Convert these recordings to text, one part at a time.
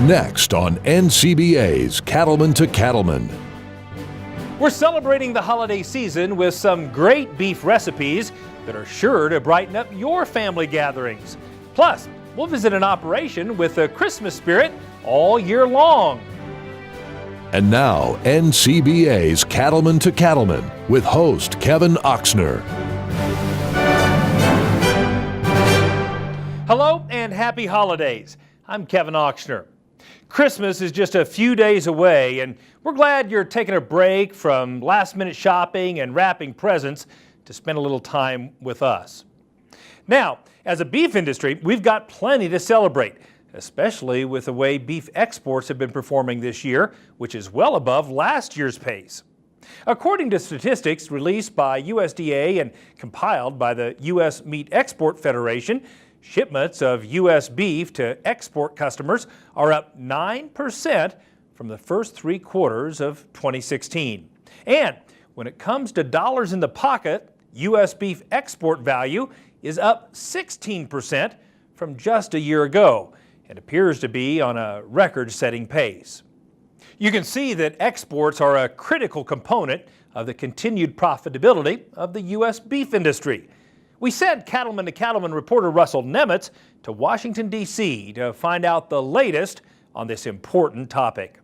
Next on NCBA's Cattlemen to Cattlemen. We're celebrating the holiday season with some great beef recipes that are sure to brighten up your family gatherings. Plus, we'll visit an operation with a Christmas spirit all year long. And now, NCBA's Cattlemen to Cattlemen with host Kevin Oxner. Hello and happy holidays. I'm Kevin Oxner. Christmas is just a few days away, and we're glad you're taking a break from last-minute shopping and wrapping presents to spend a little time with us. Now, as a beef industry, we've got plenty to celebrate, especially with the way beef exports have been performing this year, which is well above last year's pace. According to statistics released by USDA and compiled by the U.S. Meat Export Federation, shipments of U.S. beef to export customers are up 9% from the first 3 quarters of 2016. And when it comes to dollars in the pocket, U.S. beef export value is up 16% from just a year ago and appears to be on a record-setting pace. You can see that exports are a critical component of the continued profitability of the U.S. beef industry. We sent Cattlemen to Cattlemen reporter Russell Nemitz to Washington, D.C. to find out the latest on this important topic.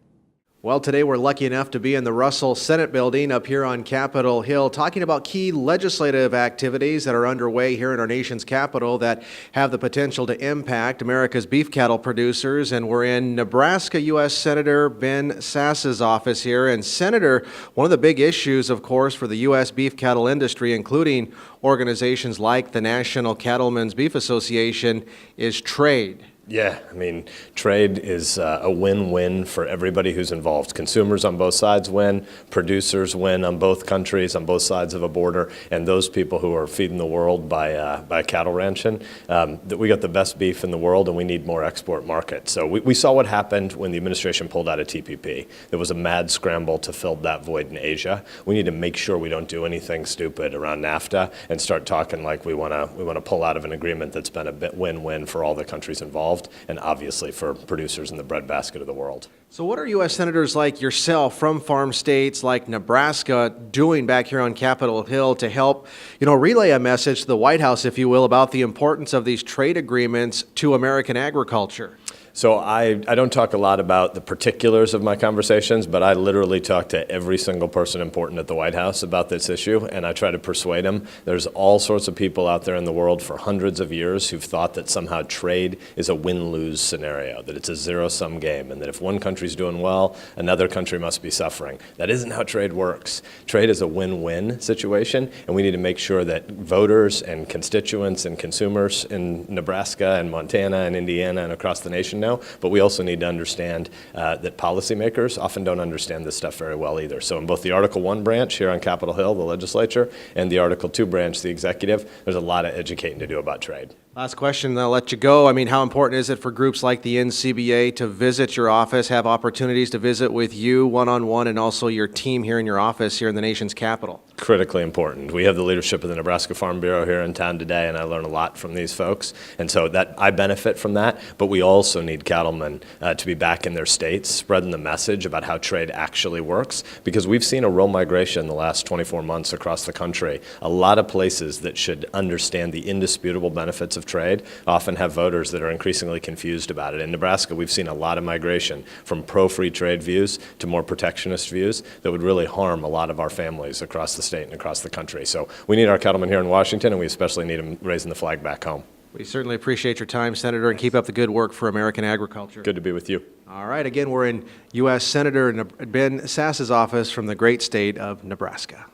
Well, today we're lucky enough to be in the Russell Senate building up here on Capitol Hill talking about key legislative activities that are underway here in our nation's capital that have the potential to impact America's beef cattle producers. And we're in Nebraska U.S. Senator Ben Sasse's office here. And Senator, one of the big issues, of course, for the U.S. beef cattle industry, including organizations like the National Cattlemen's Beef Association, is trade. Yeah, I mean, trade is a win-win for everybody who's involved. Consumers on both sides win, producers win on both countries, on both sides of a border, and those people who are feeding the world by cattle ranching, that we got the best beef in the world and we need more export market. So we saw what happened when the administration pulled out of TPP. There was a mad scramble to fill that void in Asia. We need to make sure we don't do anything stupid around NAFTA and start talking like we want to pull out of an agreement that's been a bit win-win for all the countries involved, and obviously for producers in the breadbasket of the world. So what are U.S. senators like yourself from farm states like Nebraska doing back here on Capitol Hill to help, relay a message to the White House, if you will, about the importance of these trade agreements to American agriculture? So I don't talk a lot about the particulars of my conversations, but I literally talk to every single person important at the White House about this issue, and I try to persuade them. There's all sorts of people out there in the world for hundreds of years who've thought that somehow trade is a win-lose scenario, that it's a zero-sum game, and that if one country's doing well, another country must be suffering. That isn't how trade works. Trade is a win-win situation, and we need to make sure that voters and constituents and consumers in Nebraska and Montana and Indiana and across the nation know. But we also need to understand that policymakers often don't understand this stuff very well either. So in both the Article 1 branch here on Capitol Hill, the legislature, and the Article 2 branch, the executive, there's a lot of educating to do about trade. Last question, then I'll let you go. I mean, how important is it for groups like the NCBA to visit your office, have opportunities to visit with you one-on-one and also your team here in your office here in the nation's capital? Critically important. We have the leadership of the Nebraska Farm Bureau here in town today, and I learn a lot from these folks. And so that I benefit from that, but we also need cattlemen to be back in their states, spreading the message about how trade actually works, because we've seen a real migration in the last 24 months across the country. A lot of places that should understand the indisputable benefits of trade often have voters that are increasingly confused about it. In Nebraska, we've seen a lot of migration from pro-free trade views to more protectionist views that would really harm a lot of our families across the state and across the country. So we need our cattlemen here in Washington, and we especially need them raising the flag back home. We certainly appreciate your time, Senator, and keep up the good work for American agriculture. Good to be with you. All right, again, we're in U.S. Senator Ben Sasse's office from the great state of Nebraska.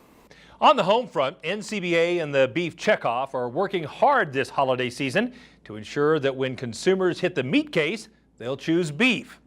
On the home front, NCBA and the Beef Checkoff are working hard this holiday season to ensure that when consumers hit the meat case, they'll choose beef.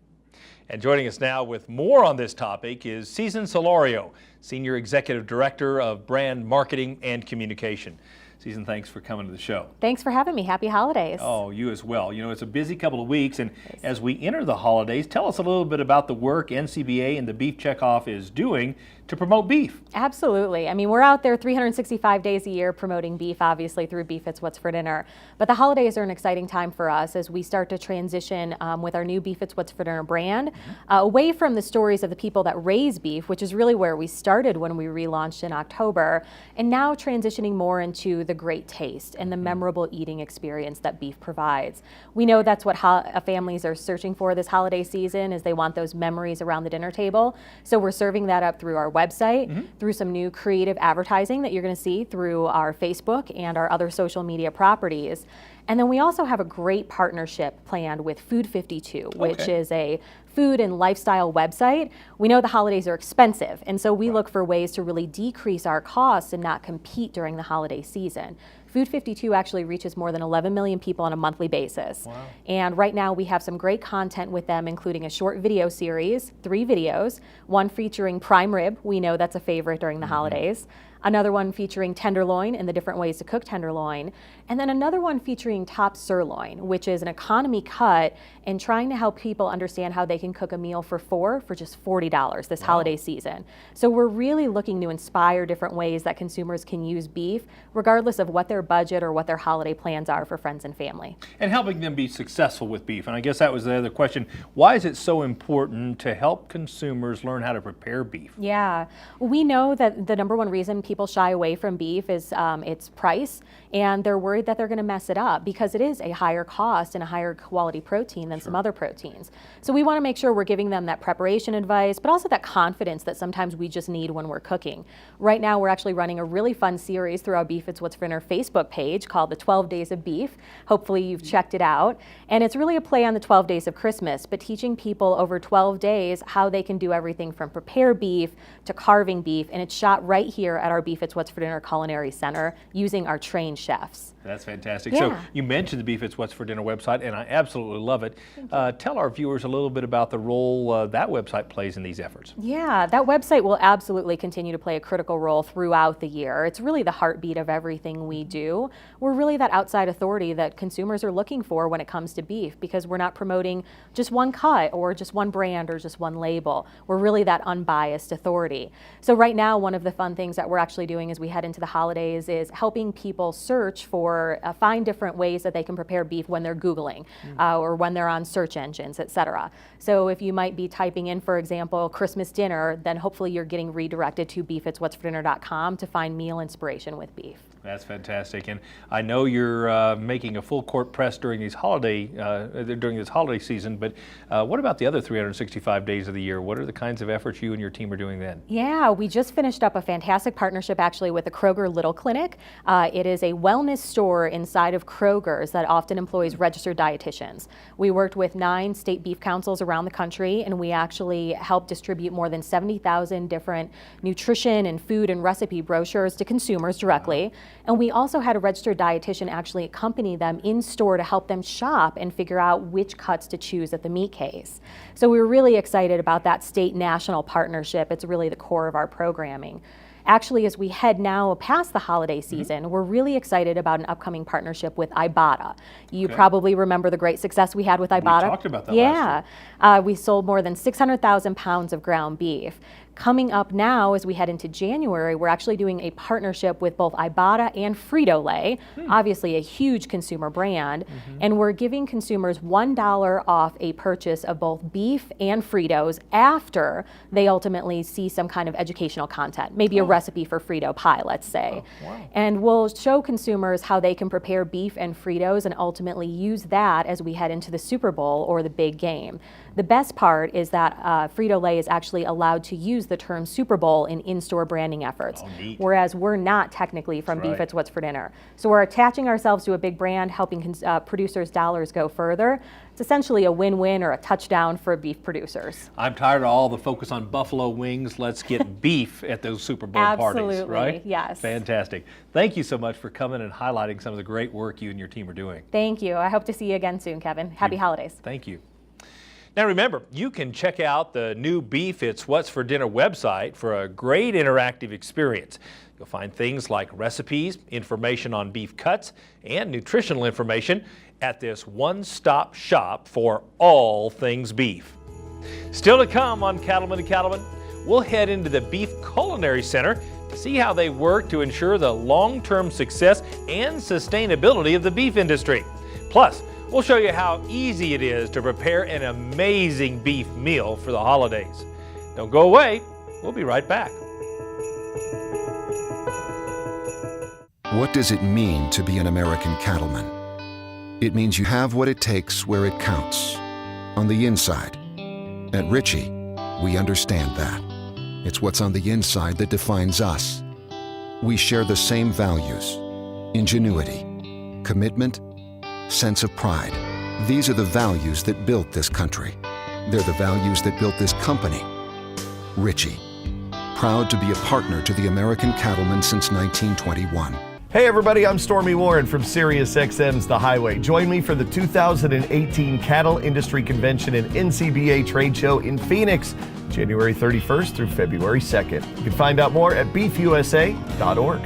And joining us now with more on this topic is Susan Solorio, Senior Executive Director of Brand Marketing and Communication. Susan, thanks for coming to the show. Thanks for having me. Happy holidays. Oh, you as well. You know, it's a busy couple of weeks, and as we enter the holidays, tell us a little bit about the work NCBA and the Beef Checkoff is doing to promote beef. Absolutely. I mean, we're out there 365 days a year promoting beef, obviously, through Beef It's What's for Dinner. But the holidays are an exciting time for us as we start to transition with our new Beef It's What's for Dinner brand away from the stories of the people that raise beef, which is really where we started when we relaunched in October, and now transitioning more into the great taste and the memorable eating experience that beef provides. We know that's what families are searching for this holiday season, is they want those memories around the dinner table. So we're serving that up through our website, through some new creative advertising that you're going to see through our Facebook and our other social media properties. And then we also have a great partnership planned with Food 52, which is a food and lifestyle website. We know the holidays are expensive, and so we look for ways to really decrease our costs and not compete during the holiday season. Food 52 actually reaches more than 11 million people on a monthly basis. Wow. And right now we have some great content with them, including a short video series, 3 videos, one featuring prime rib. We know that's a favorite during the holidays. Another one featuring tenderloin and the different ways to cook tenderloin. And then another one featuring top sirloin, which is an economy cut, and trying to help people understand how they can cook a meal for 4 for just $40 this holiday season. So we're really looking to inspire different ways that consumers can use beef, regardless of what their budget or what their holiday plans are for friends and family. And helping them be successful with beef. And I guess that was the other question. Why is it so important to help consumers learn how to prepare beef? Yeah, we know that the number one reason people shy away from beef is its price, and they're worried that they're going to mess it up because it is a higher cost and a higher quality protein than some other proteins. So we want to make sure we're giving them that preparation advice, but also that confidence that sometimes we just need when we're cooking. Right now, we're actually running a really fun series through our Beef It's What's for Dinner Facebook page called the 12 Days of Beef. Hopefully you've checked it out. And it's really a play on the 12 days of Christmas, but teaching people over 12 days how they can do everything from prepare beef to carving beef. And it's shot right here at our Beef It's What's for Dinner Culinary Center using our trained chefs. That's fantastic. Yeah. So you mentioned the Beef It's What's for Dinner website, and I absolutely love it. Tell our viewers a little bit about the role that website plays in these efforts. Yeah, that website will absolutely continue to play a critical role throughout the year. It's really the heartbeat of everything we do. We're really that outside authority that consumers are looking for when it comes to beef, because we're not promoting just one cut or just one brand or just one label. We're really that unbiased authority. So right now, one of the fun things that we're actually doing as we head into the holidays is helping people search for find different ways that they can prepare beef when they're Googling or when they're on search engines, etc. So if you might be typing in, for example, Christmas dinner, then hopefully you're getting redirected to beefitswhatsfordinner.com to find meal inspiration with beef. That's fantastic, and I know you're making a full court press during this holiday season. But what about the other 365 days of the year? What are the kinds of efforts you and your team are doing then? Yeah, we just finished up a fantastic partnership actually with the Kroger Little Clinic. It is a wellness store inside of Kroger's that often employs registered dietitians. We worked with 9 state beef councils around the country, and we actually helped distribute more than 70,000 different nutrition and food and recipe brochures to consumers directly. And we also had a registered dietitian actually accompany them in store to help them shop and figure out which cuts to choose at the meat case. So we were really excited about that state-national partnership. It's really the core of our programming. Actually, as we head now past the holiday season, we're really excited about an upcoming partnership with Ibotta. You probably remember the great success we had with Ibotta. We talked about that last week. We sold more than 600,000 pounds of ground beef. Coming up now, as we head into January, we're actually doing a partnership with both Ibotta and Frito-Lay, obviously a huge consumer brand, and we're giving consumers $1 off a purchase of both beef and Fritos after they ultimately see some kind of educational content, maybe a recipe for Frito pie, let's say. And we'll show consumers how they can prepare beef and Fritos and ultimately use that as we head into the Super Bowl or the big game. The best part is that Frito-Lay is actually allowed to use the term Super Bowl in in-store branding efforts, whereas we're not technically from Beef It's What's for Dinner. So we're attaching ourselves to a big brand, helping producers' dollars go further. It's essentially a win-win or a touchdown for beef producers. I'm tired of all the focus on buffalo wings. Let's get beef at those Super Bowl parties, right? Yes. Fantastic. Thank you so much for coming and highlighting some of the great work you and your team are doing. Thank you. I hope to see you again soon, Kevin. Happy holidays. Thank you. Now remember, you can check out the new Beef It's What's for Dinner website for a great interactive experience. You'll find things like recipes, information on beef cuts, and nutritional information at this one-stop shop for all things beef. Still to come on Cattlemen to Cattlemen, we'll head into the Beef Culinary Center to see how they work to ensure the long-term success and sustainability of the beef industry. Plus, we'll show you how easy it is to prepare an amazing beef meal for the holidays. Don't go away. We'll be right back. What does it mean to be an American cattleman? It means you have what it takes where it counts, on the inside. At Ritchie, we understand that. It's what's on the inside that defines us. We share the same values: ingenuity, commitment, sense of pride. These are the values that built this country. They're the values that built this company. Ritchie, proud to be a partner to the American cattlemen since 1921. Hey everybody, I'm Stormy Warren from SiriusXM's The Highway. Join me for the 2018 Cattle Industry Convention and NCBA Trade Show in Phoenix, January 31st through February 2nd. You can find out more at beefusa.org.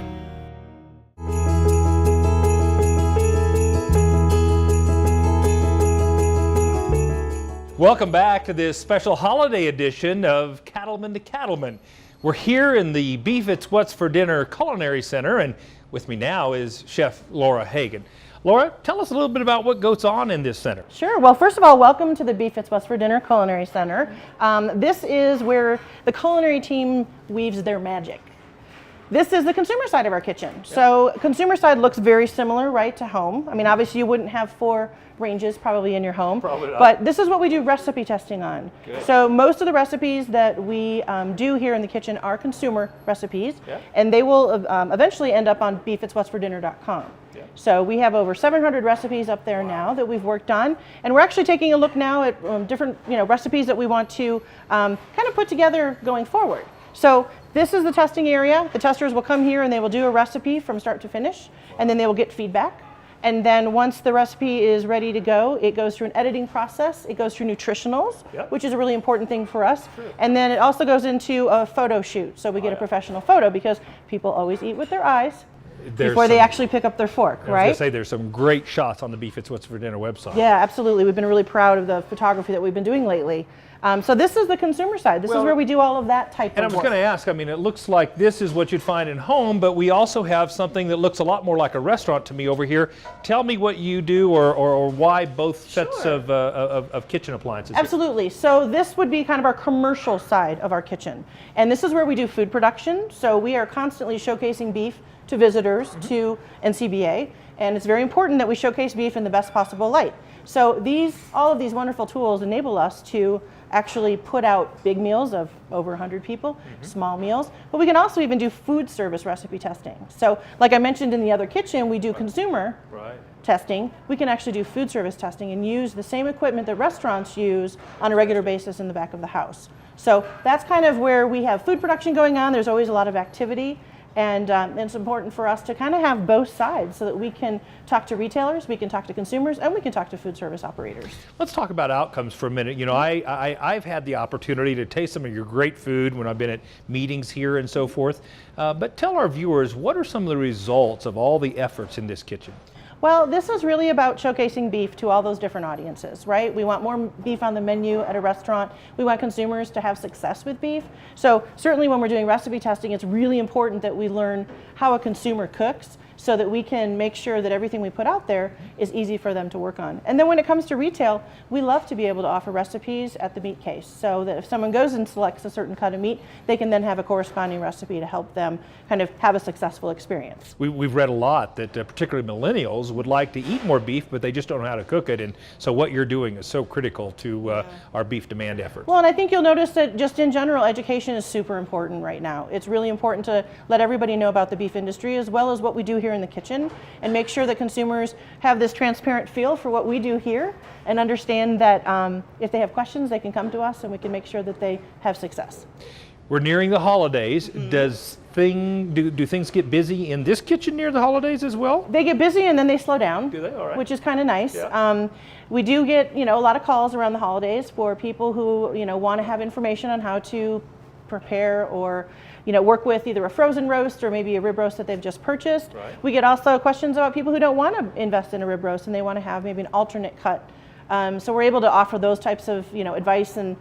Welcome back to this special holiday edition of Cattlemen to Cattlemen. We're here in the Beef It's What's for Dinner Culinary Center, and with me now is Chef Laura Hagen. Laura, tell us a little bit about what goes on in this center. Sure. Well, first of all, welcome to the Beef It's What's for Dinner Culinary Center. This is where the culinary team weaves their magic. This is the consumer side of our kitchen. Yeah. So consumer side looks very similar, right, to home. I mean, obviously you wouldn't have 4 ranges probably in your home. Probably not. But this is what we do recipe testing on. Good. So most of the recipes that we do here in the kitchen are consumer recipes, yeah, and they will eventually end up on beefitswhatsfordinner.com. Yeah. So we have over 700 recipes up there now that we've worked on, and we're actually taking a look now at different recipes that we want to kind of put together going forward. So this is the testing area. The testers will come here and they will do a recipe from start to finish, and then they will get feedback. And then once the recipe is ready to go, it goes through an editing process. It goes through nutritionals, yep, which is a really important thing for us. True. And then it also goes into a photo shoot. So we get a professional photo, because people always eat with their eyes before they actually pick up their fork, right? I was going to say, there's some great shots on the Beef It's What's for Dinner website. Yeah, absolutely. We've been really proud of the photography that we've been doing lately. So this is the consumer side. This is where we do all of that type of work. And I was going to ask, I mean, it looks like this is what you'd find in home, but we also have something that looks a lot more like a restaurant to me over here. Tell me what you do, or why both sets of kitchen appliances. Absolutely. So this would be kind of our commercial side of our kitchen. And this is where we do food production. So we are constantly showcasing beef to visitors, to NCBA. And it's very important that we showcase beef in the best possible light. So all of these wonderful tools enable us to actually put out big meals of over 100 people, small meals, but we can also even do food service recipe testing. So like I mentioned in the other kitchen, we do consumer testing. We can actually do food service testing and use the same equipment that restaurants use on a regular basis in the back of the house. So that's kind of where we have food production going on. There's always a lot of activity. And it's important for us to kind of have both sides so that we can talk to retailers, we can talk to consumers, and we can talk to food service operators. Let's talk about outcomes for a minute. You know, I've had the opportunity to taste some of your great food when I've been at meetings here and so forth. But tell our viewers, what are some of the results of all the efforts in this kitchen? Well, this is really about showcasing beef to all those different audiences, right? We want more beef on the menu at a restaurant. We want consumers to have success with beef. So certainly when we're doing recipe testing, it's really important that we learn how a consumer cooks, so that we can make sure that everything we put out there is easy for them to work on. And then when it comes to retail, we love to be able to offer recipes at the meat case, so that if someone goes and selects a certain cut of meat, they can then have a corresponding recipe to help them kind of have a successful experience. We've read a lot that particularly millennials would like to eat more beef, but they just don't know how to cook it. And so what you're doing is so critical to our beef demand efforts. Well, and I think you'll notice that just in general, education is super important right now. It's really important to let everybody know about the beef industry, as well as what we do here in the kitchen, and make sure that consumers have this transparent feel for what we do here, and understand that if they have questions, they can come to us and we can make sure that they have success. We're nearing the holidays. Do things get busy in this kitchen near the holidays as well? They get busy and then they slow down. Do they? All right. Which is kind of nice. Yeah. We do get a lot of calls around the holidays for people who want to have information on how to prepare or work with either a frozen roast or maybe a rib roast that they've just purchased. Right. We get also questions about people who don't want to invest in a rib roast and they want to have maybe an alternate cut. So we're able to offer those types of advice and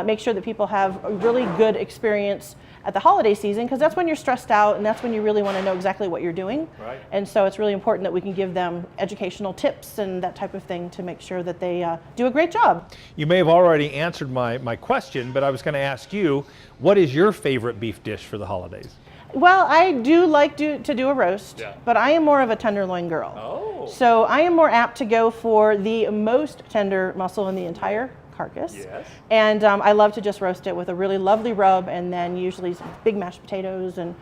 make sure that people have a really good experience at the holiday season, because that's when you're stressed out and that's when you really want to know exactly what you're doing. Right. And so it's really important that we can give them educational tips and that type of thing to make sure that they do a great job. You may have already answered my question, but I was going to ask you, what is your favorite beef dish for the holidays? Well, I do like to do a roast, Yeah. but I am more of a tenderloin girl. Oh. So I am more apt to go for the most tender muscle in the entire carcass. Yes. And I love to just roast it with a really lovely rub and then usually some big mashed potatoes and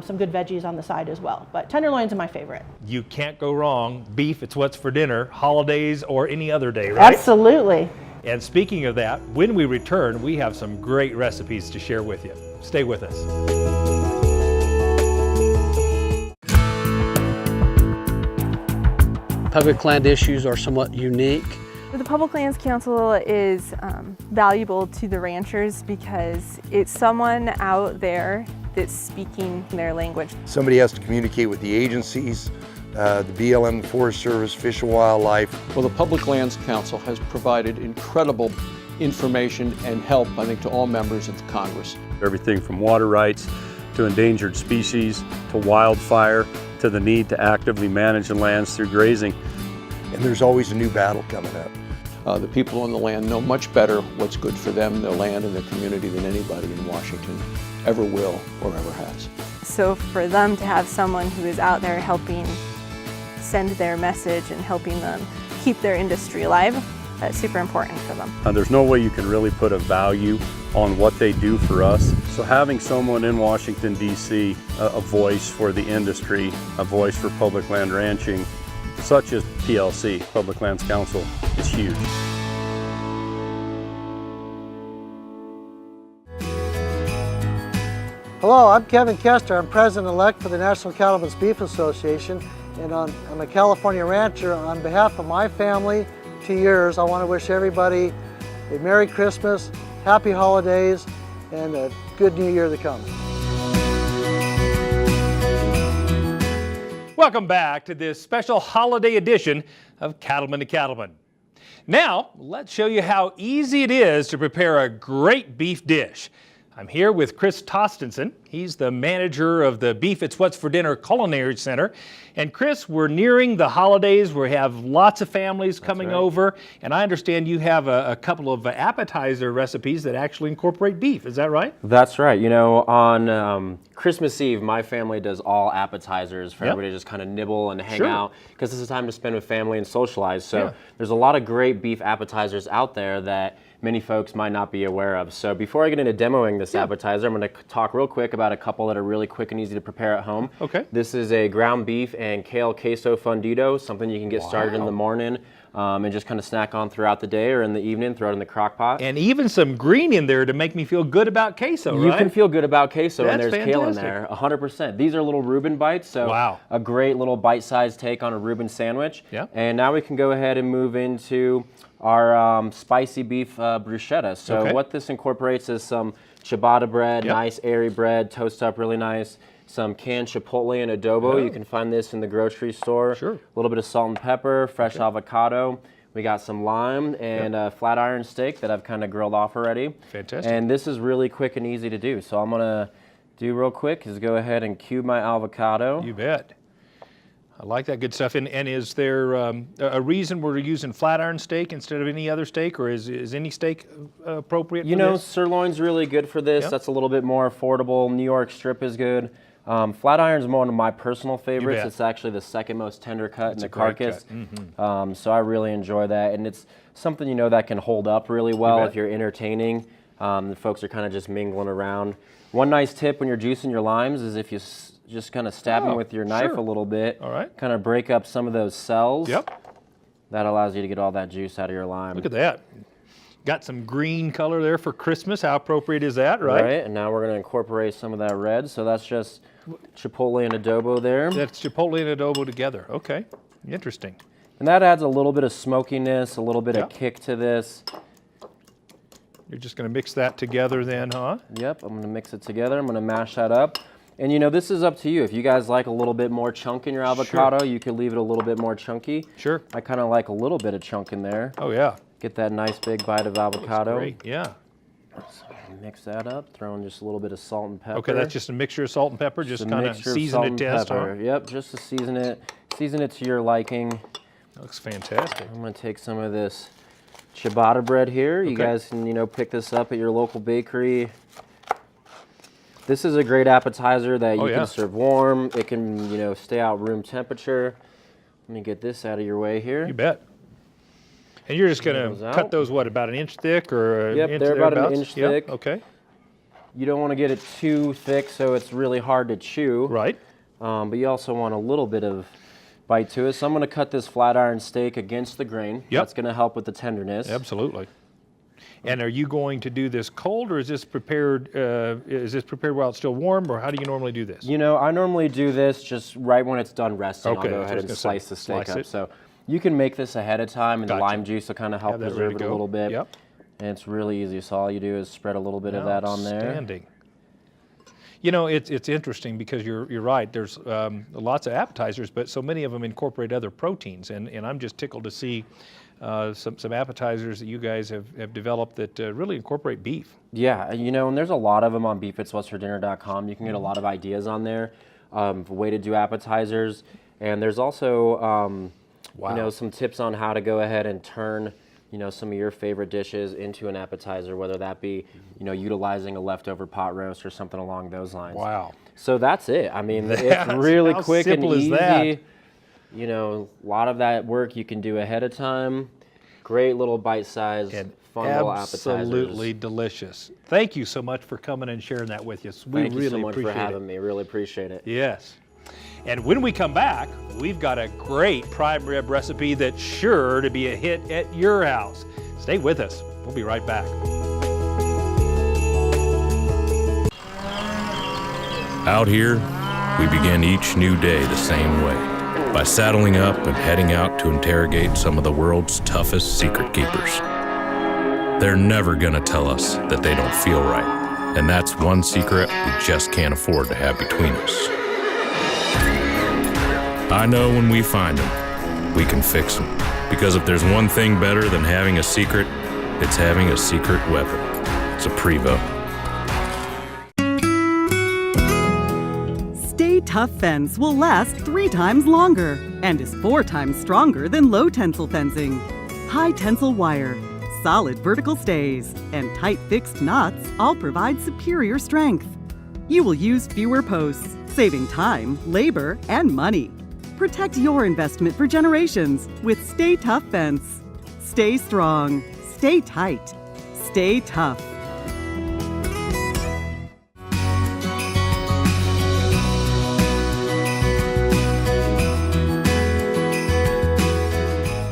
some good veggies on the side as well. But tenderloins are my favorite. You can't go wrong. Beef, it's what's for dinner, holidays or any other day, right? Absolutely. And speaking of that, when we return, we have some great recipes to share with you. Stay with us. Public land issues are somewhat unique. The Public Lands Council is valuable to the ranchers because it's someone out there that's speaking their language. Somebody has to communicate with the agencies, the BLM, the Forest Service, Fish and Wildlife. Well, the Public Lands Council has provided incredible information and help, I think, to all members of the Congress. Everything from water rights to endangered species to wildfire to the need to actively manage the lands through grazing. And there's always a new battle coming up. The people on the land know much better what's good for them, their land, and their community than anybody in Washington ever will or ever has. So for them to have someone who is out there helping send their message and helping them keep their industry alive, that's super important for them. There's no way you can really put a value on what they do for us. So having someone in Washington, D.C., a voice for the industry, a voice for public land ranching, such as PLC, Public Lands Council, is huge. Hello, I'm Kevin Kester. I'm President-elect for the National Cattlemen's Beef Association, and I'm a California rancher. On behalf of my family to yours, I want to wish everybody a Merry Christmas, Happy Holidays, and a good New Year to come. Welcome back to this special holiday edition of Cattlemen to Cattlemen. Now, let's show you how easy it is to prepare a great beef dish. I'm here with Chris Tostenson. He's the manager of the Beef It's What's for Dinner Culinary Center. And Chris, we're nearing the holidays. We have lots of families coming over. And I understand you have a couple of appetizer recipes that actually incorporate beef. Is that right? That's right. You know, on Christmas Eve, my family does all appetizers for everybody to just kind of nibble and hang out, because this is a time to spend with family and socialize. So there's a lot of great beef appetizers out there that many folks might not be aware of. So before I get into demoing this appetizer, I'm going to talk real quick about a couple that are really quick and easy to prepare at home. Okay. This is a ground beef and kale queso fundido, something you can get started in the morning and just kind of snack on throughout the day or in the evening, throw it in the crock pot. And even some green in there to make me feel good about queso, right? You can feel good about queso, and That's there's kale in there, 100%. These are little Reuben bites, so a great little bite-sized take on a Reuben sandwich. Yeah. And now we can go ahead and move into our spicy beef bruschetta. So what this incorporates is some ciabatta bread, nice airy bread, toast up really nice. Some canned chipotle and adobo. You can find this in the grocery store. Sure. A little bit of salt and pepper, fresh avocado. We got some lime and a flat iron steak that I've kind of grilled off already. Fantastic. And this is really quick and easy to do. So I'm gonna do real quick is go ahead and cube my avocado. You bet. I like that good stuff. And is there a reason we're using flat iron steak instead of any other steak, or is any steak appropriate You for know, this? sirloin's really good for this. That's a little bit more affordable. New York strip is good. Flat iron's one of my personal favorites. It's actually the second most tender cut in the carcass. So I really enjoy that. And it's something, you know, that can hold up really well if you're entertaining. The folks are kind of just mingling around. One nice tip when you're juicing your limes is if you just kind of stab them with your knife a little bit, kind of break up some of those cells. That allows you to get all that juice out of your lime. Look at that. Got some green color there for Christmas. How appropriate is that, right? Right, and now we're going to incorporate some of that red. So that's just chipotle and adobo there. That's chipotle and adobo together. Okay, interesting. And that adds a little bit of smokiness, a little bit of kick to this. You're just going to mix that together then, huh? Yep, I'm going to mix it together. I'm going to mash that up. And you know, this is up to you. If you guys like a little bit more chunk in your avocado, you could leave it a little bit more chunky. Sure. I kind of like a little bit of chunk in there. Oh, yeah. Get that nice big bite of avocado. Great, yeah. So mix that up, throw in just a little bit of salt and pepper. Okay, that's just a mixture of salt and pepper, just kind of season it test, huh? Yep, just to season it to your liking. That looks fantastic. I'm gonna take some of this ciabatta bread here. You guys can, you know, pick this up at your local bakery. This is a great appetizer that you can serve warm. It can, you know, stay out room temperature. Let me get this out of your way here. You bet. And you're just going to cut those, what, about an inch thick or an inch they're about thereabouts? an inch thick. Okay. You don't want to get it too thick so it's really hard to chew. Right. But you also want a little bit of bite to it. So I'm going to cut this flat iron steak against the grain. Yep. That's going to help with the tenderness. Absolutely. And are you going to do this cold, or is this prepared while it's still warm, or how do you normally do this? You know, I normally do this just right when it's done resting. Okay, I'll go ahead and slice the steak up. it. So you can make this ahead of time, and the lime juice will kind of help preserve it a little bit. Yep. And it's really easy. So all you do is spread a little bit of that on there. Outstanding. You know, it's interesting because you're right. There's lots of appetizers, but so many of them incorporate other proteins, and I'm just tickled to see some appetizers that you guys have developed that really incorporate beef. Yeah, you know, and there's a lot of them on beefitswhatsfordinner.com. You can get a lot of ideas on there, way to do appetizers, and there's also you know, some tips on how to go ahead and turn, you know, some of your favorite dishes into an appetizer, whether that be, you know, utilizing a leftover pot roast or something along those lines. Wow. So that's it. I mean, it's really quick and easy. That? You know, a lot of that work you can do ahead of time. Great little bite-sized, fun little appetizers. Absolutely delicious. Thank you so much for coming and sharing that with us. We Thank really you so much appreciate for having me. Really appreciate it. Yes. And when we come back, we've got a great prime rib recipe that's sure to be a hit at your house. Stay with us. We'll be right back. Out here, we begin each new day the same way, by saddling up and heading out to interrogate some of the world's toughest secret keepers. They're never gonna tell us that they don't feel right, and that's one secret we just can't afford to have between us. I know when we find them, we can fix them, because if there's one thing better than having a secret, it's having a secret weapon. It's a Prevo. Stay Tough fence will last 3 times longer and is 4 times stronger than low tensile fencing. High tensile wire, solid vertical stays, and tight fixed knots all provide superior strength. You will use fewer posts, saving time, labor, and money. Protect your investment for generations with Stay Tough fence. Stay strong, stay tight, stay tough.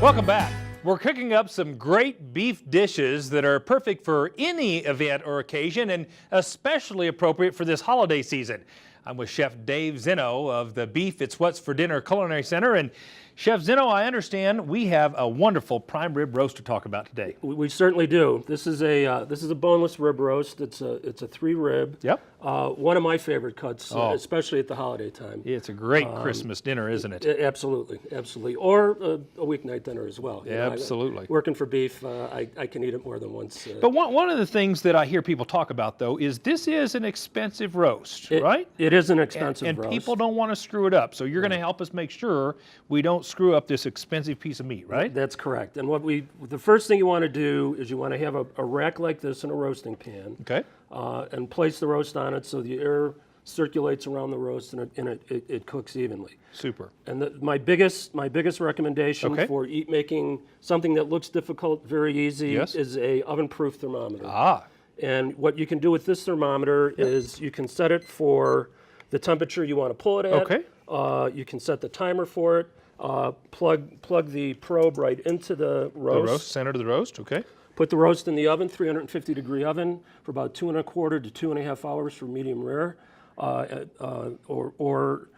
Welcome back. We're cooking up some great beef dishes that are perfect for any event or occasion and especially appropriate for this holiday season. I'm with Chef Dave Zinno of the Beef It's What's for Dinner Culinary Center. And Chef Zinno, I understand we have a wonderful prime rib roast to talk about today. We certainly do. This is a boneless rib roast. It's a 3 rib. Yep. One of my favorite cuts, especially at the holiday time. It's a great Christmas dinner, isn't it? Absolutely, absolutely. Or a weeknight dinner as well. You know, absolutely. Working for beef, I can eat it more than once. But one of the things that I hear people talk about, though, is this is an expensive roast, right? It is an expensive roast. And people don't want to screw it up. So you're going to help us make sure we don't screw up this expensive piece of meat, right? That's correct. And the first thing you want to do is you want to have a rack like this in a roasting pan. Okay. And place the roast on it so the air circulates around the roast and it cooks evenly. Super. And my biggest recommendation for making something that looks difficult very easy is a oven-proof thermometer. And what you can do with this thermometer is you can set it for the temperature you want to pull it at. Okay. You can set the timer for it. Plug the probe right into the roast. Center of the roast, okay. Put the roast in the oven, 350-degree oven, for about 2 1/4 to 2.5 hours for medium rare, or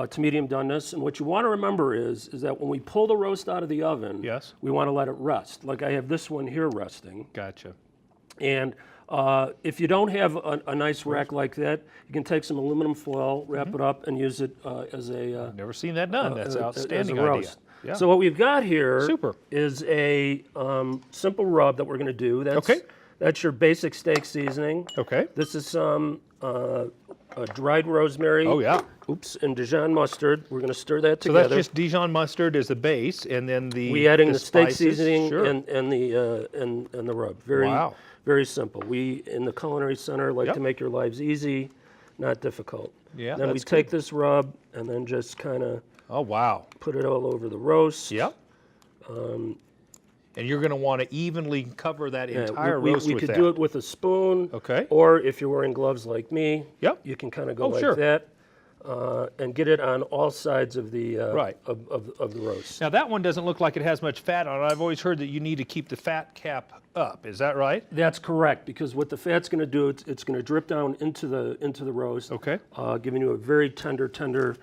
to medium doneness. And what you want to remember is that when we pull the roast out of the oven, we want to let it rest. Like I have this one here resting. Gotcha. And if you don't have a nice rack like that, you can take some aluminum foil, wrap it up, and use it as a... Never seen that done. That's an outstanding as a roast. idea. Yeah. So what we've got here is a simple rub that we're going to do. That's your basic steak seasoning. Okay. This is some dried rosemary. Oh, yeah. Oops, and Dijon mustard. We're going to stir that together. So that's just Dijon mustard as the base, and then we adding the steak spices. seasoning Sure. and the rub. Very simple. We in the Culinary Center like to make your lives easy, not difficult. Yeah. Then we take this rub and then just kind of put it all over the roast. Yep. And you're going to want to evenly cover that entire roast we with could that. do it with a spoon. Okay. Or if you're wearing gloves like me, you can kind of go like that. And get it on all sides of the of the roast. Now that one doesn't look like it has much fat on it. I've always heard that you need to keep the fat cap up. Is that right? That's correct, because what the fat's going to do, it's going to drip down into the roast. Okay. Giving you a very tender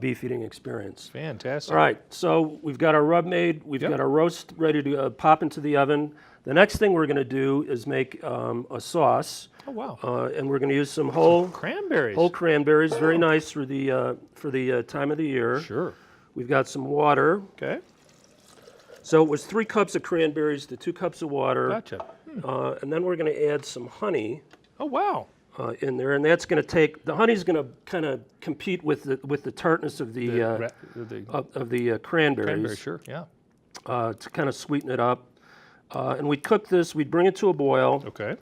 beef eating experience. Fantastic. All right, so we've got our rub made. We've got our roast ready to pop into the oven. The next thing we're going to do is make a sauce. Oh wow! And we're going to use some whole cranberries. Whole cranberries, very nice for the time of the year. Sure. We've got some water. Okay. So it was 3 cups of cranberries to 2 cups of water. Gotcha. And then we're going to add some honey. Oh wow! In there, and that's going to take the honey's going to kind of compete with the tartness of the cranberries. Cranberry, sure. Yeah. To kind of sweeten it up. And we cook this. We'd bring it to a boil. Okay.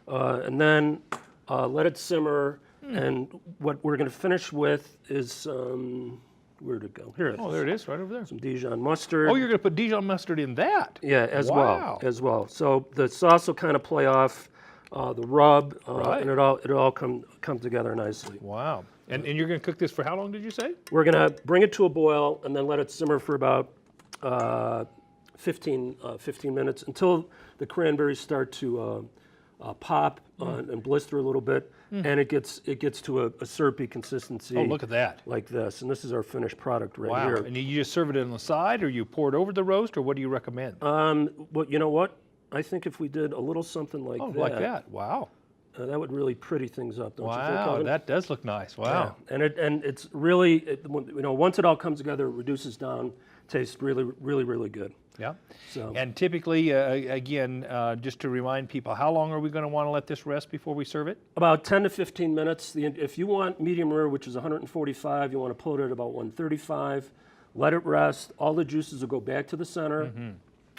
And then let it simmer. And what we're going to finish with is, where'd it go? Here it is. Oh, there it is, right over there. Some Dijon mustard. Oh, you're going to put Dijon mustard in that? Yeah, as well. So the sauce will kind of play off the rub, and it all come together nicely. Wow. And you're going to cook this for how long, did you say? We're going to bring it to a boil and then let it simmer for about 15 minutes until the cranberries start to pop and blister a little bit, and it gets to a syrupy consistency. Oh, look at that! Like this, and this is our finished product right wow. here. And you just serve it on the side, or you pour it over the roast, or what do you recommend? Well, you know what? I think if we did a little something like that. Oh, like that! Wow. That would really pretty things up, don't you think? Wow, that does look nice. Wow. Yeah. And it's really, once it all comes together, it reduces down, tastes really, really, really good. Yeah. So. And typically, again, just to remind people, how long are we going to want to let this rest before we serve it? About 10 to 15 minutes. If you want medium rare, which is 145, you want to pull it at about 135. Let it rest. All the juices will go back to the center. Mm-hmm.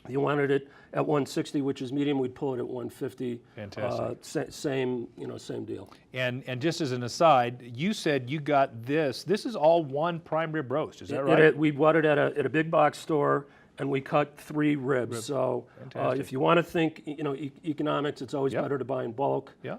You wanted it at 160, which is medium. We'd pull it at 150. Fantastic. Same deal. And just as an aside, you said you got this. This is all one prime rib roast. Is that right? We bought it at a big box store, and we cut 3 ribs. So if you want to think, economics, it's always better to buy in bulk. Yeah.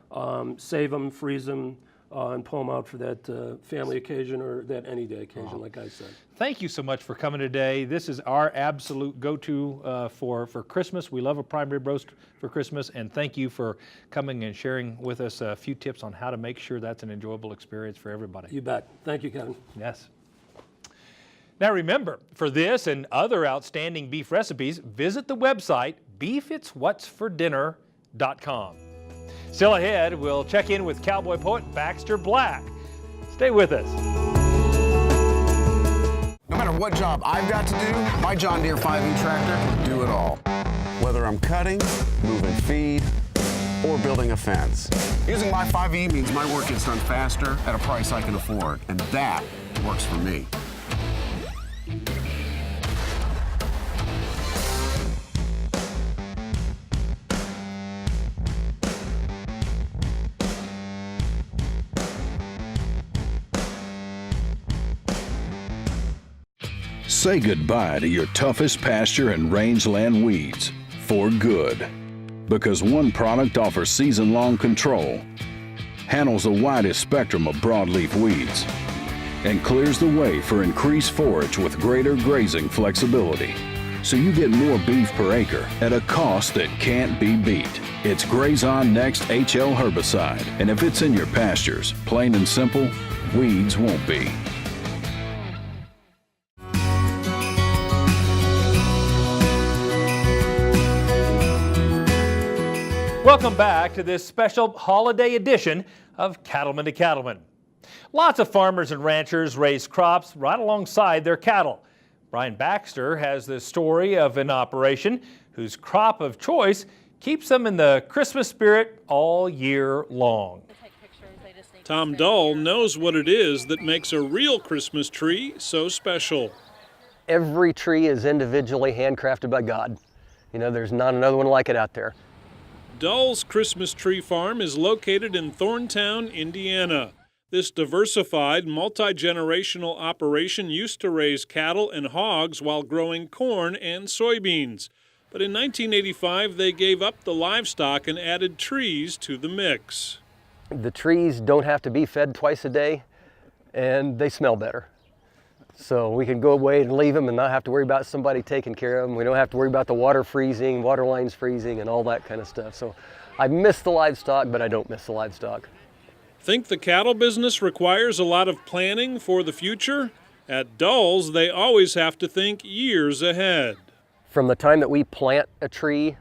Save them, freeze them, and pull them out for that family occasion or that any day occasion, like I said. Thank you so much for coming today. This is our absolute go-to for Christmas. We love a prime rib roast for Christmas, and thank you for coming and sharing with us a few tips on how to make sure that's an enjoyable experience for everybody. You bet. Thank you, Kevin. Yes. Now remember, for this and other outstanding beef recipes, visit the website beefitswhatsfordinner.com. Still ahead, we'll check in with cowboy poet Baxter Black. Stay with us. No matter what job I've got to do, my John Deere 5E tractor can do it all. Whether I'm cutting, moving feed, or building a fence. Using my 5E means my work gets done faster at a price I can afford, and that works for me. Say goodbye to your toughest pasture and rangeland weeds for good. Because one product offers season-long control, handles the widest spectrum of broadleaf weeds, and clears the way for increased forage with greater grazing flexibility. So you get more beef per acre at a cost that can't be beat. It's Grazon Next HL herbicide, and if it's in your pastures, plain and simple, weeds won't be. Welcome back to this special holiday edition of Cattlemen to Cattlemen. Lots of farmers and ranchers raise crops right alongside their cattle. Brian Baxter has the story of an operation whose crop of choice keeps them in the Christmas spirit all year long. Tom Dull knows what it is that makes a real Christmas tree so special. Every tree is individually handcrafted by God. You know, there's not another one like it out there. Dull's Christmas Tree Farm is located in Thorntown, Indiana. This diversified, multi-generational operation used to raise cattle and hogs while growing corn and soybeans. But in 1985, they gave up the livestock and added trees to the mix. The trees don't have to be fed twice a day, and they smell better. So we can go away and leave them and not have to worry about somebody taking care of them. We don't have to worry about the water freezing, water lines freezing, and all that kind of stuff. So I miss the livestock, but I don't miss the livestock. Think the cattle business requires a lot of planning for the future? At Dull's, they always have to think years ahead. From the time that we plant a tree,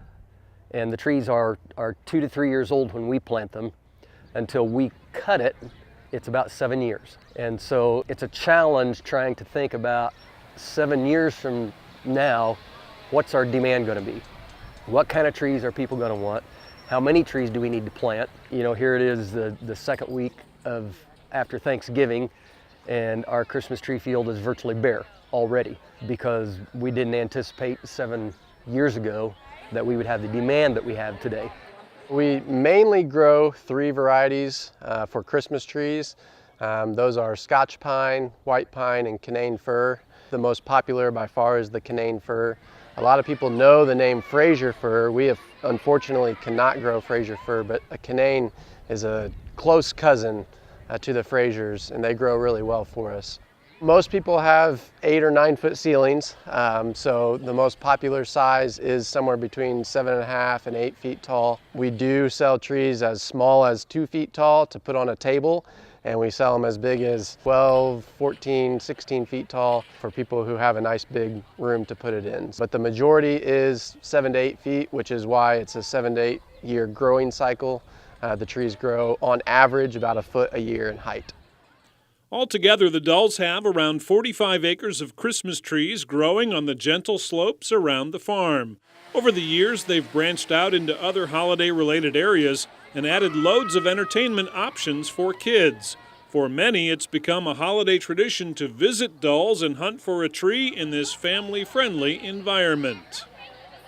and the trees are 2 to 3 years old when we plant them, until we cut it, it's about 7 years. And so it's a challenge trying to think about 7 years from now, what's our demand going to be? What kind of trees are people going to want? How many trees do we need to plant? You know, here it is the second week of after Thanksgiving, and our Christmas tree field is virtually bare already because we didn't anticipate 7 years ago that we would have the demand that we have today. We mainly grow 3 varieties for Christmas trees. Those are Scotch pine, white pine, and Canaan fir. The most popular by far is the Canaan fir. A lot of people know the name Fraser fir. We unfortunately cannot grow Fraser fir, but a Canaan is a close cousin to the Frasers, and they grow really well for us. Most people have 8 or 9 foot ceilings, so the most popular size is somewhere between 7.5 and 8 feet tall. We do sell trees as small as 2 feet tall to put on a table, and we sell them as big as 12, 14, 16 feet tall for people who have a nice big room to put it in. But the majority is 7 to 8 feet, which is why it's a 7 to 8 year growing cycle. The trees grow on average about a foot a year in height. Altogether, the Dulls have around 45 acres of Christmas trees growing on the gentle slopes around the farm. Over the years, they've branched out into other holiday-related areas and added loads of entertainment options for kids. For many, it's become a holiday tradition to visit Dulls and hunt for a tree in this family-friendly environment.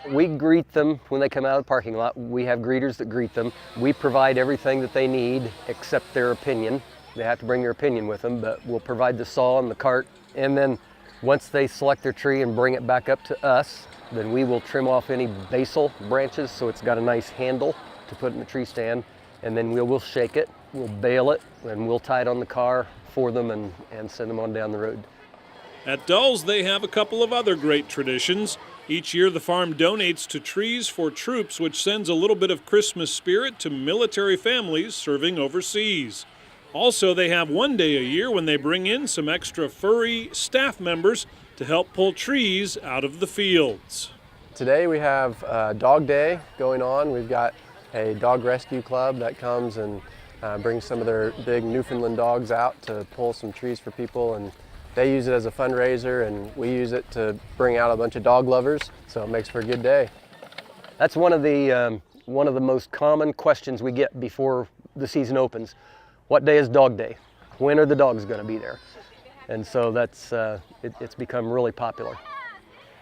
We greet them when they come out of the parking lot. We have greeters that greet them. We provide everything that they need except their opinion. They have to bring their opinion with them, but we'll provide the saw and the cart. And then once they select their tree and bring it back up to us, then we will trim off any basal branches so it's got a nice handle to put in the tree stand. And then we'll shake it, we'll bale it, and we'll tie it on the car for them and send them on down the road. At Dulls, they have a couple of other great traditions. Each year, the farm donates to Trees for Troops, which sends a little bit of Christmas spirit to military families serving overseas. Also, they have one day a year when they bring in some extra furry staff members to help pull trees out of the fields. Today we have Dog Day going on. We've got a dog rescue club that comes and brings some of their big Newfoundland dogs out to pull some trees for people, and they use it as a fundraiser, and we use it to bring out a bunch of dog lovers, so it makes for a good day. That's one of the most common questions we get before the season opens. What day is Dog Day? When are the dogs going to be there? And so that's it's become really popular.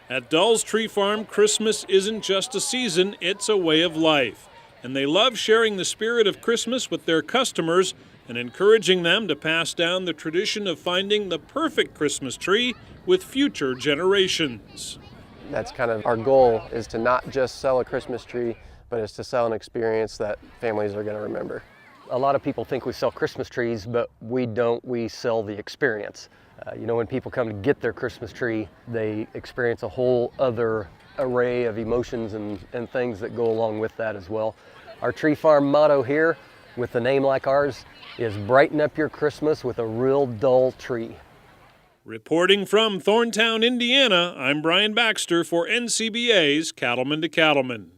At Dulls Tree Farm, Christmas isn't just a season, it's a way of life. And they love sharing the spirit of Christmas with their customers and encouraging them to pass down the tradition of finding the perfect Christmas tree with future generations. That's kind of our goal, is to not just sell a Christmas tree, but is to sell an experience that families are going to remember. A lot of people think we sell Christmas trees, but we don't. We sell the experience. You know, when people come to get their Christmas tree, they experience a whole other array of emotions and things that go along with that as well. Our tree farm motto here, with a name like ours, is brighten up your Christmas with a real dull tree. Reporting from Thorntown, Indiana, I'm Brian Baxter for NCBA's Cattlemen to Cattlemen.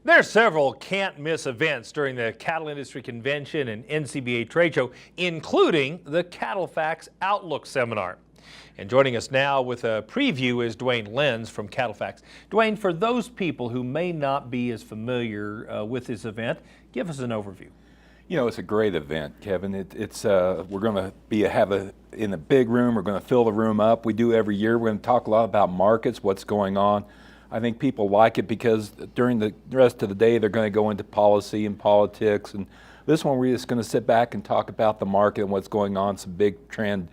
There are several can't-miss events during the Cattle Industry Convention and NCBA Trade Show, including the Cattlefax Outlook Seminar. And joining us now with a preview is Dwayne Lenz from Cattlefax. Dwayne, for those people who may not be as familiar with this event, give us an overview. You know, it's a great event, Kevin. We're going to have in a big room. We're going to fill the room up. We do every year. We're going to talk a lot about markets, what's going on. I think people like it because during the rest of the day, they're going to go into policy and politics. And this one, we're just going to sit back and talk about the market and what's going on, some big trend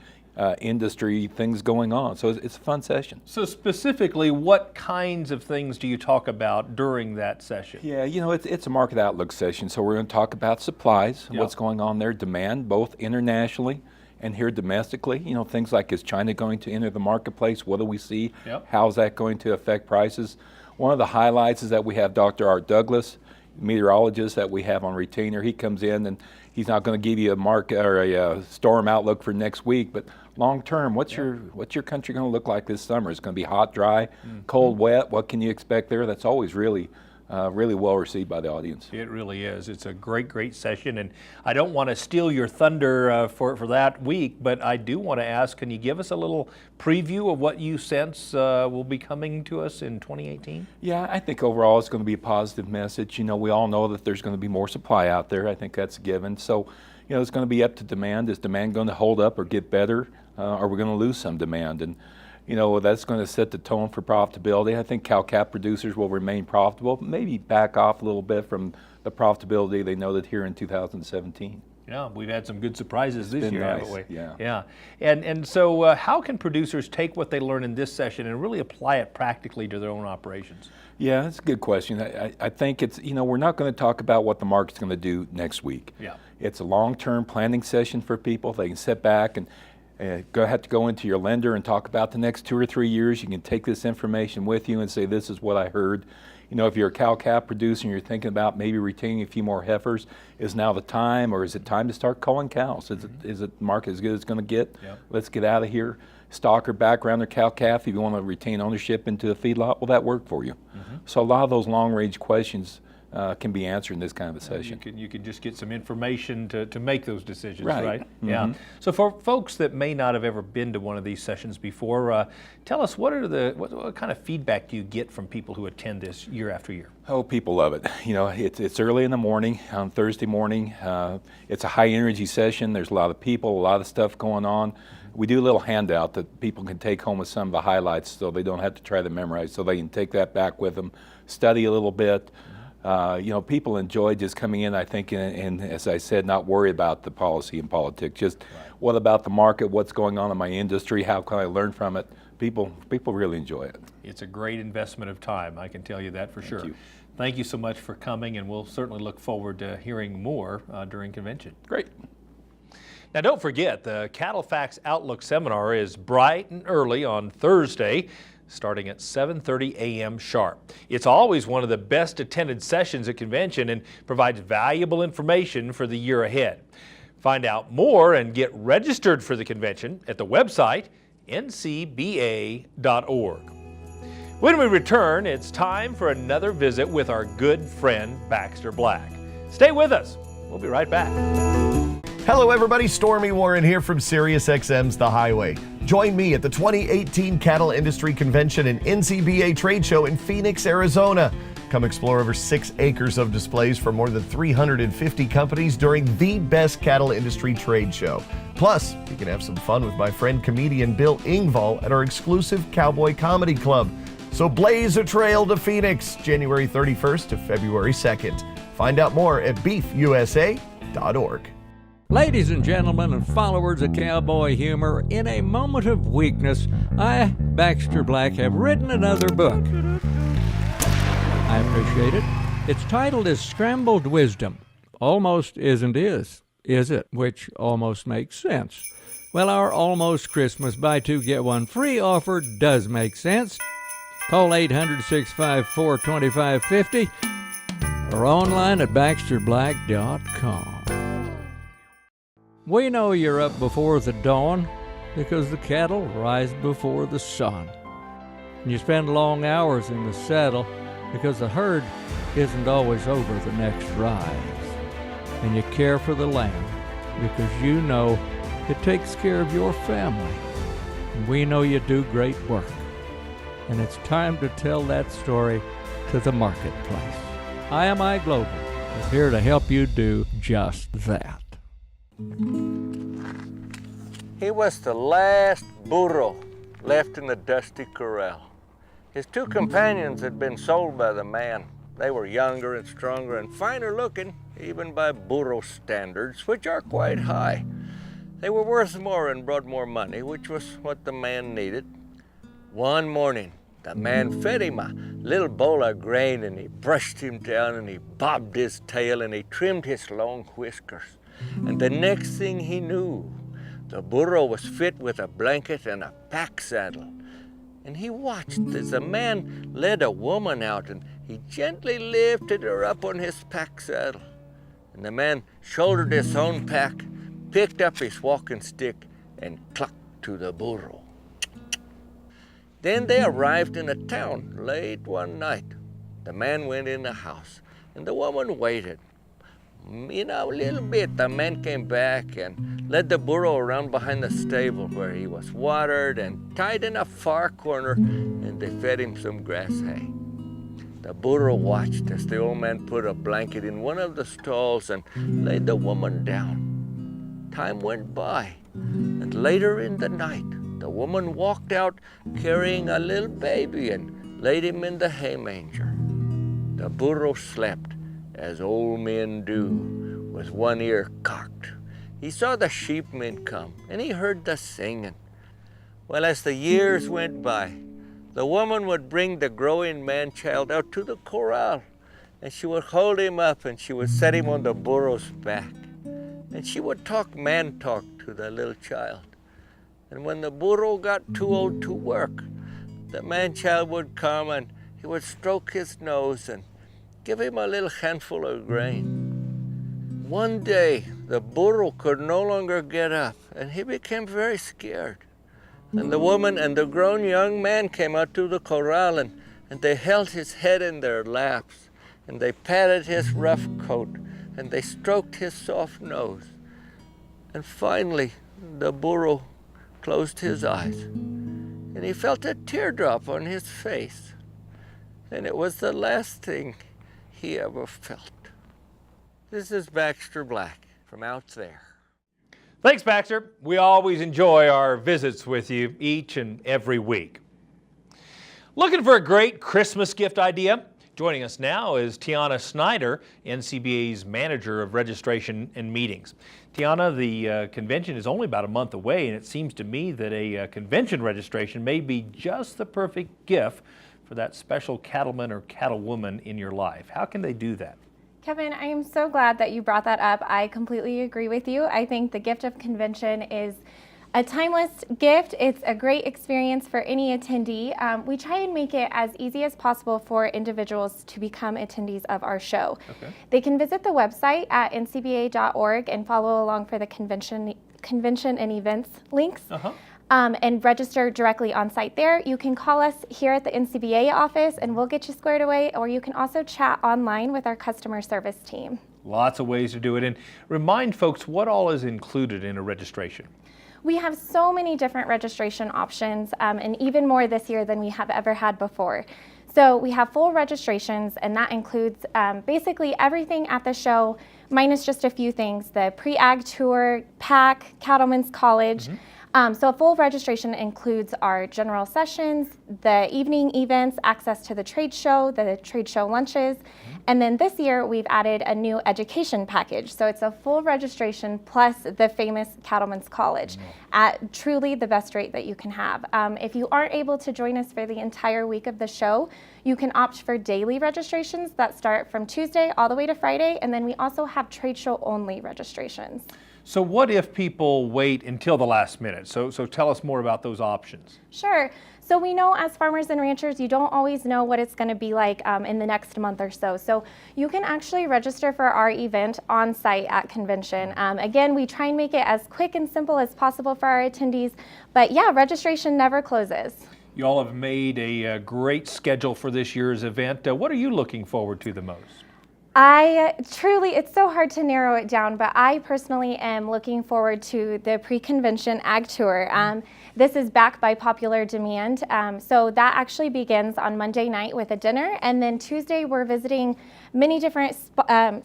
industry things going on. So it's a fun session. So specifically, what kinds of things do you talk about during that session? Yeah, you know, it's a market outlook session. So we're going to talk about supplies, what's going on there, demand, both internationally and here domestically. You know, things like, is China going to enter the marketplace? What do we see? How's that going to affect prices? One of the highlights is that we have Dr. Art Douglas, meteorologist that we have on retainer. He comes in and he's not going to give you a market or a storm outlook for next week, but long term, what's your country going to look like this summer? It's going to be hot, dry, cold, wet. What can you expect there? That's always really well received by the audience. It really is. It's a great session, and I don't want to steal your thunder for that week, but I do want to ask, can you give us a little preview of what you sense will be coming to us in 2018? Yeah, I think overall it's going to be a positive message. You know, we all know that there's going to be more supply out there. I think that's a given. So, you know, it's going to be up to demand. Is demand going to hold up or get better? Are we going to lose some demand? And you know, that's going to set the tone for profitability. I think cow-calf producers will remain profitable, maybe back off a little bit from the profitability they noted here in 2017. Yeah, we've had some good surprises this year, nice. haven't we? Yeah. And so how can producers take what they learn in this session and really apply it practically to their own operations? Yeah, that's a good question. I think it's, you know, we're not going to talk about what the market's going to do next week. Yeah. It's a long-term planning session for people. They can sit back and have to go into your lender and talk about the next 2 or 3 years. You can take this information with you and say, this is what I heard. You know, if you're a cow-calf producer and you're thinking about maybe retaining a few more heifers, is now the time, or is it time to start culling cows? Is it market as good as it's going to get? Let's get out of here. Stock or background or cow-calf, if you want to retain ownership into a feedlot, will that work for you? So a lot of those long-range questions can be answered in this kind of a session. You can just get some information to make those decisions, right? Mm-hmm. Yeah. So for folks that may not have ever been to one of these sessions before, tell us what kind of feedback do you get from people who attend this year after year? Oh, people love it. You know, it's early in the morning, on Thursday morning. It's a high energy session. There's a lot of people, a lot of stuff going on. We do a little handout that people can take home with some of the highlights so they don't have to try to memorize, so they can take that back with them, study a little bit. You know, people enjoy just coming in, I think, and as I said, not worry about the policy and politics. Just what about the market? What's going on in my industry? How can I learn from it? People really enjoy it. It's a great investment of time, I can tell you that for sure. Thank you. Thank you so much for coming, and we'll certainly look forward to hearing more during convention. Great. Now, don't forget, the Cattlefax Outlook Seminar is bright and early on Thursday, starting at 7:30 a.m. sharp. It's always one of the best attended sessions at convention and provides valuable information for the year ahead. Find out more and get registered for the convention at the website ncba.org. When we return, it's time for another visit with our good friend Baxter Black. Stay with us. We'll be right back. Hello everybody, Stormy Warren here from SiriusXM's The Highway. Join me at the 2018 Cattle Industry Convention and NCBA Trade Show in Phoenix, Arizona. Come explore over 6 acres of displays for more than 350 companies during the best cattle industry trade show. Plus, you can have some fun with my friend comedian Bill Engvall at our exclusive Cowboy Comedy Club. So blaze a trail to Phoenix, January 31st to February 2nd. Find out more at beefusa.org. Ladies and gentlemen and followers of cowboy humor, in a moment of weakness, I, Baxter Black, have written another book. I appreciate it. Its title is Scrambled Wisdom. Almost isn't is it? Which almost makes sense. Well, our almost Christmas buy 2 get 1 free offer does make sense. Call 800-654-2550 or online at baxterblack.com. We know you're up before the dawn because the cattle rise before the sun. And you spend long hours in the saddle because the herd isn't always over the next rise. And you care for the land because you know it takes care of your family. And we know you do great work. And it's time to tell that story to the marketplace. IMI Global is here to help you do just that. He was the last burro left in the dusty corral. His two companions had been sold by the man. They were younger and stronger and finer looking, even by burro standards, which are quite high. They were worth more and brought more money, which was what the man needed. One morning, the man fed him a little bowl of grain, and he brushed him down, and he bobbed his tail, and he trimmed his long whiskers. And the next thing he knew, the burro was fit with a blanket and a pack saddle. And he watched as the man led a woman out, and he gently lifted her up on his pack saddle. And the man shouldered his own pack, picked up his walking stick, and clucked to the burro. Then they arrived in a town late one night. The man went in the house, and the woman waited. In a little bit, the man came back and led the burro around behind the stable where he was watered and tied in a far corner, and they fed him some grass hay. The burro watched as the old man put a blanket in one of the stalls and laid the woman down. Time went by, and later in the night, the woman walked out carrying a little baby and laid him in the hay manger. The burro slept, as old men do, with one ear cocked. He saw the sheepmen come, and he heard the singing. Well, as the years went by, the woman would bring the growing man-child out to the corral, and she would hold him up, and she would set him on the burro's back, and she would talk man-talk to the little child. And when the burro got too old to work, the man-child would come, and he would stroke his nose and give him a little handful of grain. One day, the burro could no longer get up, and he became very scared. And the woman and the grown young man came out to the corral, and they held his head in their laps, and they patted his rough coat, and they stroked his soft nose. And finally, the burro closed his eyes, and he felt a teardrop on his face. And it was the last thing he ever felt. This is Baxter Black from out there. Thanks, Baxter. We always enjoy our visits with you each and every week. Looking for a great Christmas gift idea? Joining us now is Tiana Snyder, NCBA's Manager of Registration and Meetings. Tiana, the convention is only about a month away, and it seems to me that a convention registration may be just the perfect gift for that special cattleman or cattlewoman in your life. How can they do that? Kevin, I am so glad that you brought that up. I completely agree with you. I think the gift of convention is a timeless gift. It's a great experience for any attendee. We try and make it as easy as possible for individuals to become attendees of our show. Okay. They can visit the website at ncba.org and follow along for the convention and events links. And register directly on site there. You can call us here at the NCBA office and we'll get you squared away, or you can also chat online with our customer service team. Lots of ways to do it, and remind folks what all is included in a registration. We have so many different registration options, and even more this year than we have ever had before. So we have full registrations, and that includes basically everything at the show, minus just a few things: the pre-ag tour, PAC, Cattlemen's College. So a full registration includes our general sessions, the evening events, access to the trade show lunches, and then this year we've added a new education package. So it's a full registration plus the famous Cattlemen's College at truly the best rate that you can have. If you aren't able to join us for the entire week of the show, you can opt for daily registrations that start from Tuesday all the way to Friday, and then we also have trade show only registrations. So what if people wait until the last minute? So tell us more about those options. Sure. So we know as farmers and ranchers, you don't always know what it's going to be like in the next month or so. So you can actually register for our event on site at convention. Again, we try and make it as quick and simple as possible for our attendees. But yeah, registration never closes. You all have made a great schedule for this year's event. What are you looking forward to the most? It's so hard to narrow it down, but I personally am looking forward to the pre-convention ag tour. This is back by popular demand. So that actually begins on Monday night with a dinner, and then Tuesday we're visiting many different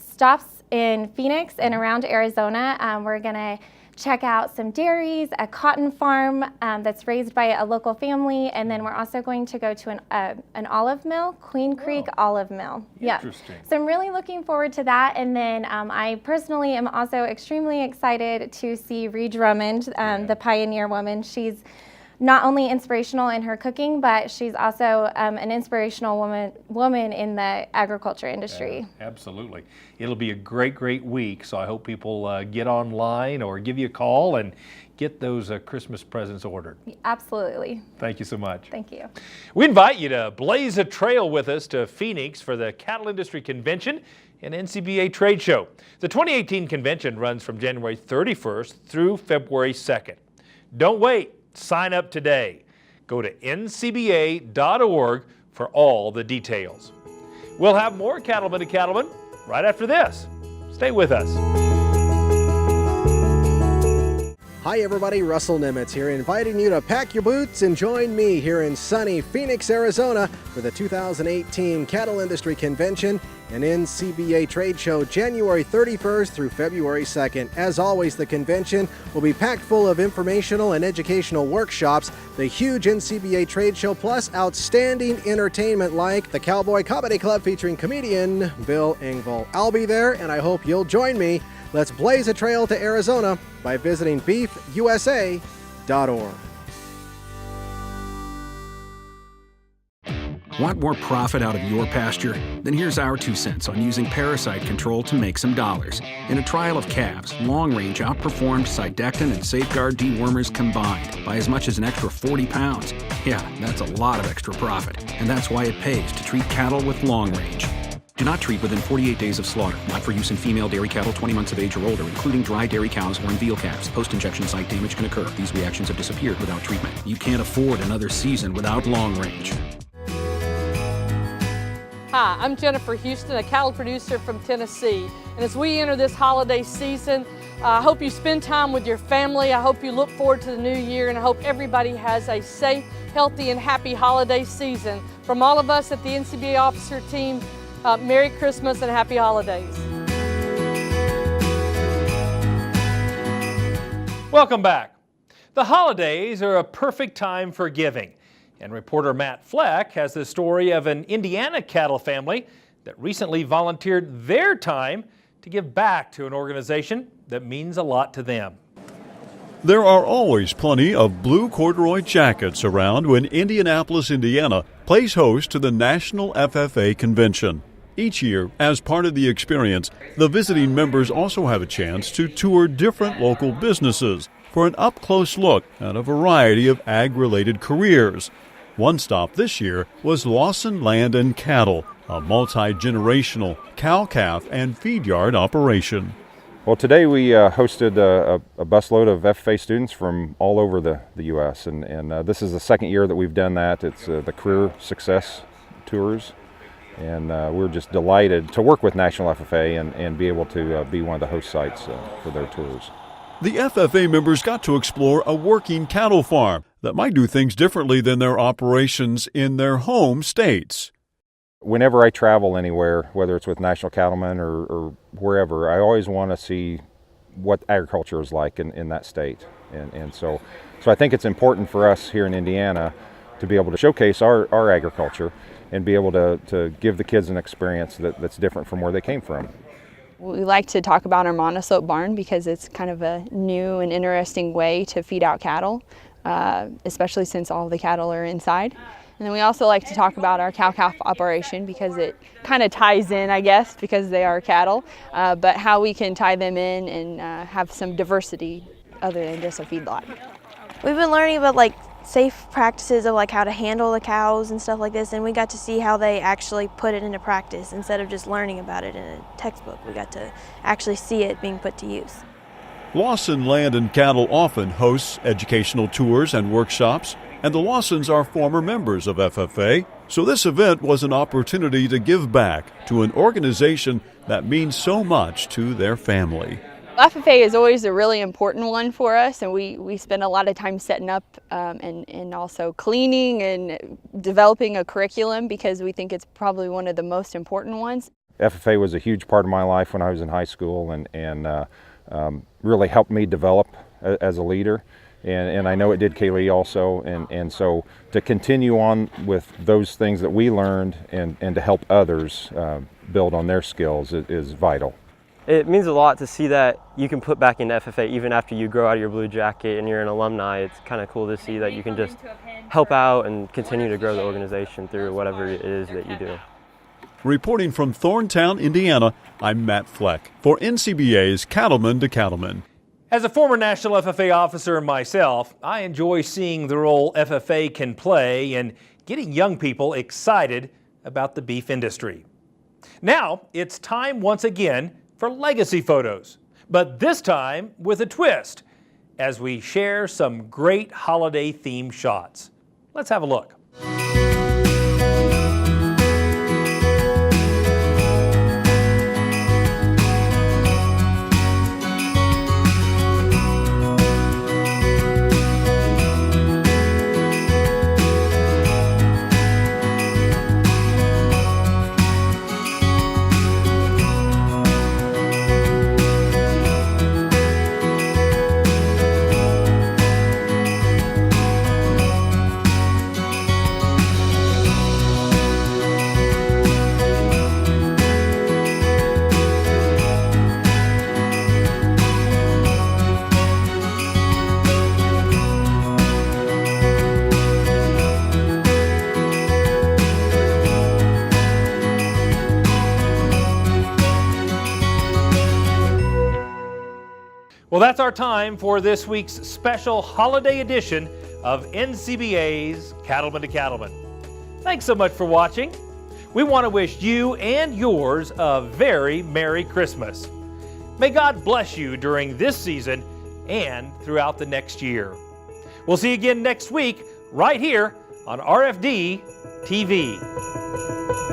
stops in Phoenix and around Arizona. We're gonna check out some dairies, a cotton farm that's raised by a local family, and then we're also going to go to an olive mill, Queen Creek Olive Mill. Interesting. So I'm really looking forward to that, and then I personally am also extremely excited to see Ree Drummond, the pioneer woman. She's not only inspirational in her cooking, but she's also an inspirational woman in the agriculture industry. Absolutely. It'll be a great week, so I hope people get online or give you a call and get those Christmas presents ordered. Absolutely. Thank you so much. Thank you. We invite you to blaze a trail with us to Phoenix for the Cattle Industry Convention and NCBA Trade Show. The 2018 convention runs from January 31st through February 2nd. Don't wait. Sign up today. Go to ncba.org for all the details. We'll have more Cattlemen to Cattlemen right after this. Stay with us. Hi everybody, Russell Nimitz here, inviting you to pack your boots and join me here in sunny Phoenix, Arizona for the 2018 Cattle Industry Convention and NCBA Trade Show, January 31st through February 2nd. As always, the convention will be packed full of informational and educational workshops, the huge NCBA Trade Show, plus outstanding entertainment like the Cowboy Comedy Club featuring comedian Bill Engvall. I'll be there and I hope you'll join me. Let's blaze a trail to Arizona by visiting beefusa.org. Want more profit out of your pasture? Then here's our 2 cents on using parasite control to make some dollars. In a trial of calves, Long Range outperformed Sidectin and Safeguard dewormers combined by as much as an extra 40 pounds. Yeah, that's a lot of extra profit, and that's why it pays to treat cattle with Long Range. Do not treat within 48 days of slaughter. Not for use in female dairy cattle 20 months of age or older, including dry dairy cows or in veal calves. Post-injection site damage can occur. These reactions have disappeared without treatment. You can't afford another season without Long Range. Hi, I'm Jennifer Houston, a cattle producer from Tennessee. And as we enter this holiday season, I hope you spend time with your family. I hope you look forward to the new year, and I hope everybody has a safe, healthy, and happy holiday season. From all of us at the NCBA officer team, Merry Christmas and Happy Holidays. Welcome back. The holidays are a perfect time for giving. And reporter Matt Fleck has the story of an Indiana cattle family that recently volunteered their time to give back to an organization that means a lot to them. There are always plenty of blue corduroy jackets around when Indianapolis, Indiana plays host to the National FFA Convention. Each year, as part of the experience, the visiting members also have a chance to tour different local businesses for an up-close look at a variety of ag-related careers. One stop this year was Lawson Land and Cattle, a multi-generational cow-calf and feed yard operation. Well, today we hosted a busload of FFA students from all over the U.S. and this is the second year that we've done that. It's the Career Success Tours, and we're just delighted to work with National FFA and be able to be one of the host sites for their tours. The FFA members got to explore a working cattle farm that might do things differently than their operations in their home states. Whenever I travel anywhere, whether it's with National Cattlemen or wherever, I always want to see what agriculture is like in that state. And so I think it's important for us here in Indiana to be able to showcase our agriculture and be able to give the kids an experience that's different from where they came from. We like to talk about our monoslope barn because it's kind of a new and interesting way to feed out cattle, especially since all the cattle are inside. And then we also like to talk about our cow-calf operation because it kind of ties in, I guess, because they are cattle, but how we can tie them in and have some diversity other than just a feedlot. We've been learning about like safe practices of like how to handle the cows and stuff like this, and we got to see how they actually put it into practice instead of just learning about it in a textbook. We got to actually see it being put to use. Lawson Land and Cattle often hosts educational tours and workshops. and the Lawsons are former members of FFA, so this event was an opportunity to give back to an organization that means so much to their family. FFA is always a really important one for us, and we spend a lot of time setting up and also cleaning and developing a curriculum because we think it's probably one of the most important ones. FFA was a huge part of my life when I was in high school and really helped me develop as a leader. And I know it did Kaylee also, and so to continue on with those things that we learned and to help others build on their skills is vital. It means a lot to see that you can put back into FFA even after you grow out of your blue jacket and you're an alumni. It's kind of cool to see that you can just help out and continue to grow the organization through whatever it is that you do. Reporting from Thorntown, Indiana, I'm Matt Fleck for NCBA's Cattlemen to Cattlemen. As a former National FFA officer myself, I enjoy seeing the role FFA can play in getting young people excited about the beef industry. Now, it's time once again for legacy photos, but this time with a twist as we share some great holiday themed shots. Let's have a look. Well, that's our time for this week's special holiday edition of NCBA's Cattlemen to Cattlemen. Thanks so much for watching. We want to wish you and yours a very Merry Christmas. May God bless you during this season and throughout the next year. We'll see you again next week right here on RFD TV.